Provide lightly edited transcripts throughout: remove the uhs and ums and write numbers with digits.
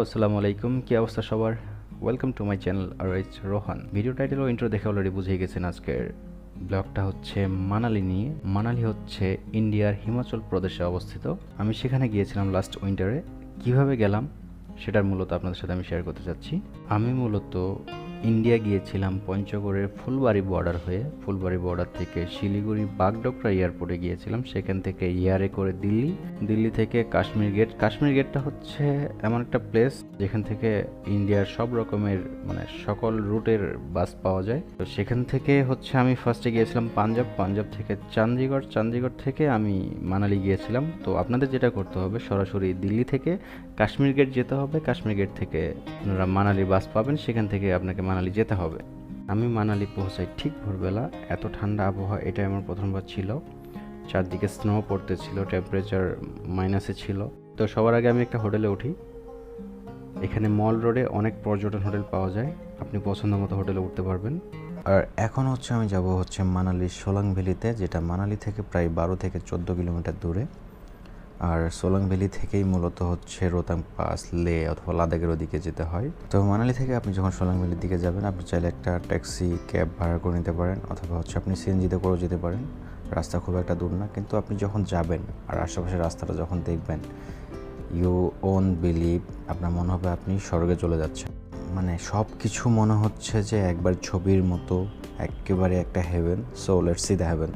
আসসালামু আলাইকুম। কি অবস্থা সবার? ওয়েলকাম টু মাই চ্যানেল আর ইটস রোহান। ভিডিও টাইটেল ও ইন্ট্রো দেখে অলরেডি বুঝে গেছেন আজকের ব্লগটা হচ্ছে মানালি নিয়ে। মানালি হচ্ছে ইন্ডিয়ার হিমাচল প্রদেশে অবস্থিত। আমি সেখানে গিয়েছিলাম লাস্ট উইন্টারে। কিভাবে গেলাম সেটার মূলত আপনাদের সাথে আমি শেয়ার করতে চাচ্ছি। আমি মূলত ইন্ডিয়া গিয়েছিলাম পঞ্চগড়ের ফুলবাড়ি বর্ডার হয়ে। ফুলবাড়ি বর্ডার থেকে শিলিগুড়ি বাগডোগরা এয়ারপোর্টে গিয়েছিলাম। সেখান থেকে এয়ারে করে দিল্লি থেকে কাশ্মীর গেটটা হচ্ছে এমন একটা প্লেস যেখান থেকে ইন্ডিয়ার সব রকমের সকল রুটের বাস পাওয়া যায়। তো সেখান থেকে হচ্ছে আমি ফার্স্টে গিয়েছিলাম পাঞ্জাব থেকে চণ্ডীগড় থেকে আমি মানালি গিয়েছিলাম। তো আপনাদের যেটা করতে হবে, সরাসরি দিল্লি থেকে কাশ্মীর গেট যেতে হবে। কাশ্মীর গেট থেকে আপনারা মানালি বাস পাবেন, সেখান থেকে আপনাকে মানালি যেতে হবে। আমি মানালি পৌঁছাই ঠিক ভোরবেলা। এত ঠান্ডা আবহাওয়া এটাই আমার প্রথমবার ছিল। চারদিকে স্নো পড়তেছিল, টেম্পারেচার মাইনাসে ছিল। তো সবার আগে আমি একটা হোটেলে উঠি। এখানে মল রোডে অনেক পর্যটন হোটেল পাওয়া যায়, আপনি পছন্দ মতো হোটেলে উঠতে পারবেন। আর এখন হচ্ছে আমি যাব হচ্ছে মানালির সোলাং ভ্যালিতে, যেটা মানালি থেকে প্রায় 12 থেকে 14 কিলোমিটার দূরে। আর সোলাং ভ্যালি থেকেই মূলত হচ্ছে রোহতাং পাস, লে অথবা লাদাখের ওদিকে যেতে হয়। তো মানালি থেকে আপনি যখন সোলাং ভ্যালির দিকে যাবেন, আপনি চাইলে একটা ট্যাক্সি ক্যাব ভাড়া করে নিতে পারেন, অথবা হচ্ছে আপনি সিএনজিতে করেও যেতে পারেন। রাস্তা খুব একটা দূর না, কিন্তু আপনি যখন যাবেন আর আশেপাশের রাস্তাটা যখন দেখবেন, ইউ ওন বিলিভ, আপনার মনে হবে আপনি স্বর্গে চলে যাচ্ছেন। সব কিছু মনে হচ্ছে যে একবার ছবির মতো, একেবারে একটা heaven. So let's see the heaven.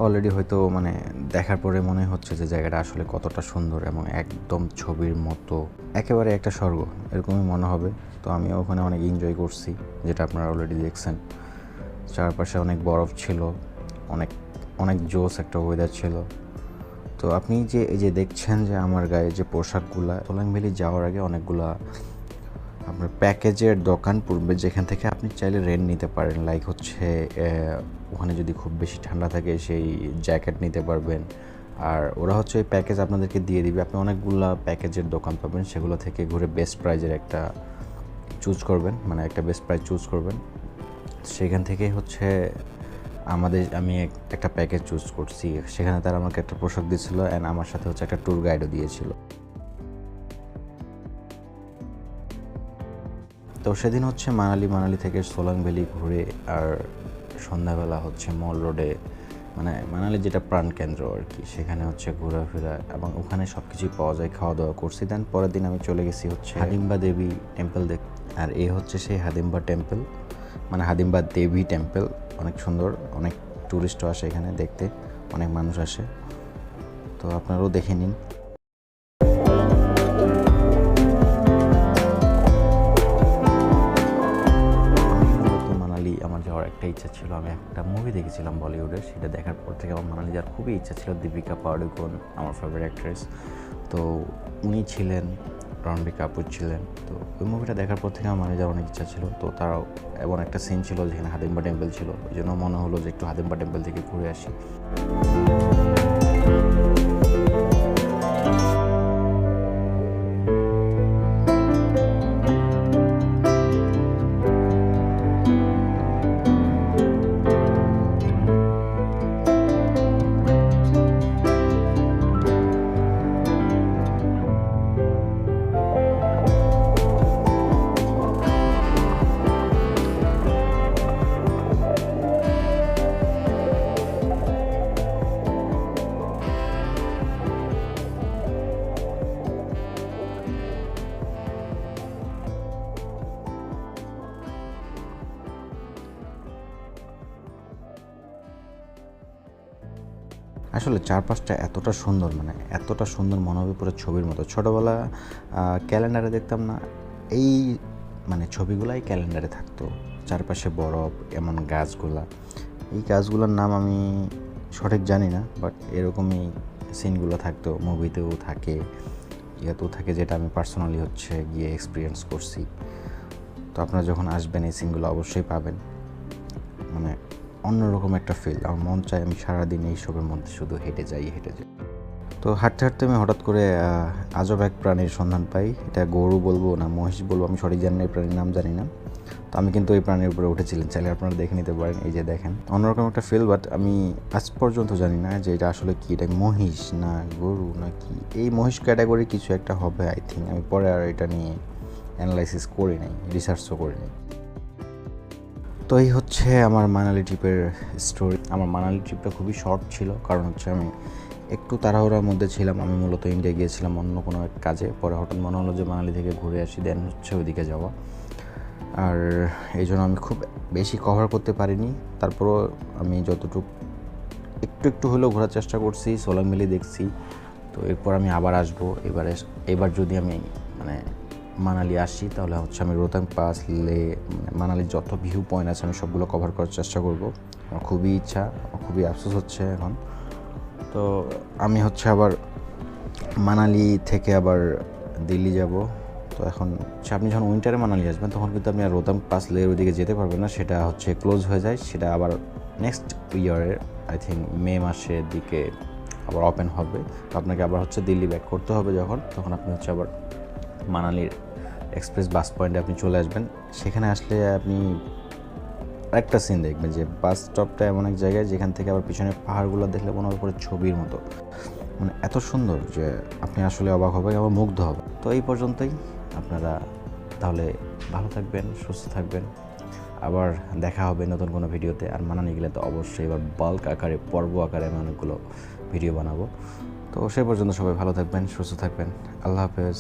Already হয়তো দেখার পরে মনে হচ্ছে যে জায়গাটা আসলে কতটা সুন্দর এবং একদম ছবির মতো, একেবারে একটা স্বর্গ, এরকমই মনে হবে। তো আমিও ওখানে অনেক এনজয় করছি, যেটা আপনারা অলরেডি দেখছেন। চারপাশে অনেক বরফ ছিল, অনেক অনেক জোস একটা ওয়েদার ছিল। তো আপনি যে এই যে দেখছেন যে আমার গায়ে যে পোশাকগুলা, সোলাং ভ্যালি যাওয়ার আগে অনেকগুলা আপনার প্যাকেজের দোকান পড়বে, যেখান থেকে আপনি চাইলে রেন্ট নিতে পারেন। লাইক হচ্ছে ওখানে যদি খুব বেশি ঠান্ডা থাকে সেই জ্যাকেট নিতে পারবেন। আর ওরা হচ্ছে এই প্যাকেজ আপনাদেরকে দিয়ে দিবে। আপনি অনেকগুলা প্যাকেজের দোকান পাবেন, সেগুলো থেকে ঘুরে বেস্ট প্রাইজের একটা চুজ করবেন, একটা বেস্ট প্রাইজ চুজ করবেন। সেখান থেকেই হচ্ছে আমি একটা প্যাকেজ চুজ করছি। সেখানে তারা আমাকে একটা পোশাক দিয়েছিল, অ্যান্ড আমার সাথে হচ্ছে একটা ট্যুর গাইডও দিয়েছিল। তো সেদিন হচ্ছে মানালি থেকে সোলাং ভ্যালি ঘুরে, আর সন্ধ্যাবেলা হচ্ছে মল রোডে, মানালি যেটা প্রাণকেন্দ্র আর কি, সেখানে হচ্ছে ঘোরাফেরা এবং ওখানে সব কিছুই পাওয়া যায়, খাওয়া দাওয়া করছি। দেন পরের দিন আমি চলে গেছি হচ্ছে হাদিম্বা দেবী টেম্পল দেখতে। আর এই হচ্ছে সেই হাদিম্বা টেম্পল, হাদিম্বা দেবী টেম্পল। অনেক সুন্দর, অনেক টুরিস্টও আসে এখানে দেখতে, অনেক মানুষ আসে। তো আপনারাও দেখে নিন। আমার যাওয়ার একটা ইচ্ছা ছিল, আমি একটা মুভি দেখেছিলাম বলিউডের, সেটা দেখার পর থেকে আমার মানালি যাওয়ার খুবই ইচ্ছা ছিল। দীপিকা পাড়ুকোন আমার ফেভারিট অ্যাক্ট্রেস, তো উনি ছিলেন, রণবীর কাপুর ছিলেন। তো ওই মুভিটা দেখার পর থেকে আমার মানালি যাওয়ার অনেক ইচ্ছা ছিল। তো তারাও এমন একটা সিন ছিল যেখানে হাদিম্বা টেম্পল ছিল, ওই জন্য মনে হলো যে একটু হাদিম্বা টেম্পল থেকে ঘুরে আসি। আসলে চারপাশটা এতটা সুন্দর, মানে এতটা সুন্দর মনে হবে পুরো ছবির মতো। ছোটোবেলা ক্যালেন্ডারে দেখতাম না, এই মানে ছবিগুলাই ক্যালেন্ডারে থাকতো, চারপাশে বরফ, এমন গাছগুলা। এই গাছগুলোর নাম আমি সঠিক জানি না, বাট এরকমই সিনগুলো থাকতো, মুভিতেও থাকে, ইয়াতেও থাকে, যেটা আমি পার্সোনালি হচ্ছে গিয়ে এক্সপিরিয়েন্স করছি। তো আপনারা যখন আসবেন এই সিনগুলো অবশ্যই পাবেন, মানে অন্যরকম একটা ফিল। আমার মন চায় আমি সারাদিন এইসবের মধ্যে শুধু হেঁটে যাই। তো হাঁটতে হাঁটতে আমি হঠাৎ করে আজব এক প্রাণীর সন্ধান পাই। এটা গরু বলবো না মহিষ বলবো আমি সঠিক জানি না, এই প্রাণীর নাম জানি না। তো আমি কিন্তু এই প্রাণীর উপরে উঠেছিলাম, চাইলে আপনারা দেখে নিতে পারেন। এই যে দেখেন, অন্যরকম একটা ফিল, বাট আমি আজ পর্যন্ত জানি না যে এটা আসলে কি, এটা মহিষ না গরু না কি। এই মহিষ ক্যাটাগরি কিছু একটা হবে আই থিঙ্ক। আমি পরে আর এটা নিয়ে অ্যানালাইসিস করি নাই, রিসার্চও করি নাই। তো এই হচ্ছে আমার মানালি ট্রিপের স্টোরি। আমার মানালি ট্রিপটা খুবই শর্ট ছিল, কারণ হচ্ছে আমি একটু তাড়াহুড়ার মধ্যে ছিলাম। আমি মূলত ইন্ডিয়া গিয়েছিলাম অন্য কোনো এক কাজে, পরে হঠাৎ মনে হলো যে মানালি থেকে ঘুরে আসি, দেন হচ্ছে ওইদিকে যাওয়া। আর এই জন্য আমি খুব বেশি কভার করতে পারিনি। তারপরও আমি যতটুকু একটু হলেও ঘোরার চেষ্টা করছি, সোলাং ভ্যালি দেখছি। তো এরপর আমি আবার আসবো। এবার যদি আমি মানে মানালি আসি, তাহলে হচ্ছে আমি রোহতাং পাস, মানালির যত ভিউ পয়েন্ট আছে আমি সবগুলো কভার করার চেষ্টা করব। আমার খুবই ইচ্ছা, খুবই আফসোস হচ্ছে এখন। তো আমি হচ্ছে আবার মানালি থেকে আবার দিল্লি যাব। তো এখন আপনি যখন উইন্টারে মানালি আসবেন, তখন কিন্তু আপনি আর রোহতাং পাস লের ওইদিকে যেতে পারবেন না, সেটা হচ্ছে ক্লোজ হয়ে যায়। সেটা আবার নেক্সট ইয়ারের আই থিঙ্ক মে মাসের দিকে আবার ওপেন হবে। তো আপনাকে আবার হচ্ছে দিল্লি ব্যাক করতে হবে তখন আপনি হচ্ছে আবার মানালির এক্সপ্রেস বাস পয়েন্টে আপনি চলে আসবেন। সেখানে আসলে আপনি আরেকটা সিন দেখবেন যে বাস স্টপটা এমন এক জায়গায় যেখান থেকে আবার পিছনে পাহাড়গুলো দেখলে মনে হবে পুরো ছবির মতো, মানে এত সুন্দর যে আপনি আসলে অবাক হবেন, আবার মুগ্ধ হবেন। তো এই পর্যন্তই। আপনারা তাহলে ভালো থাকবেন, সুস্থ থাকবেন, আবার দেখা হবে নতুন কোনো ভিডিওতে। আর মানালি গেলে তো অবশ্যই এবার বাল্ক আকারে, পর্ব আকারে আমি অনেকগুলো ভিডিও বানাবো। তো সেই পর্যন্ত সবাই ভালো থাকবেন, সুস্থ থাকবেন। আল্লাহ হাফেজ।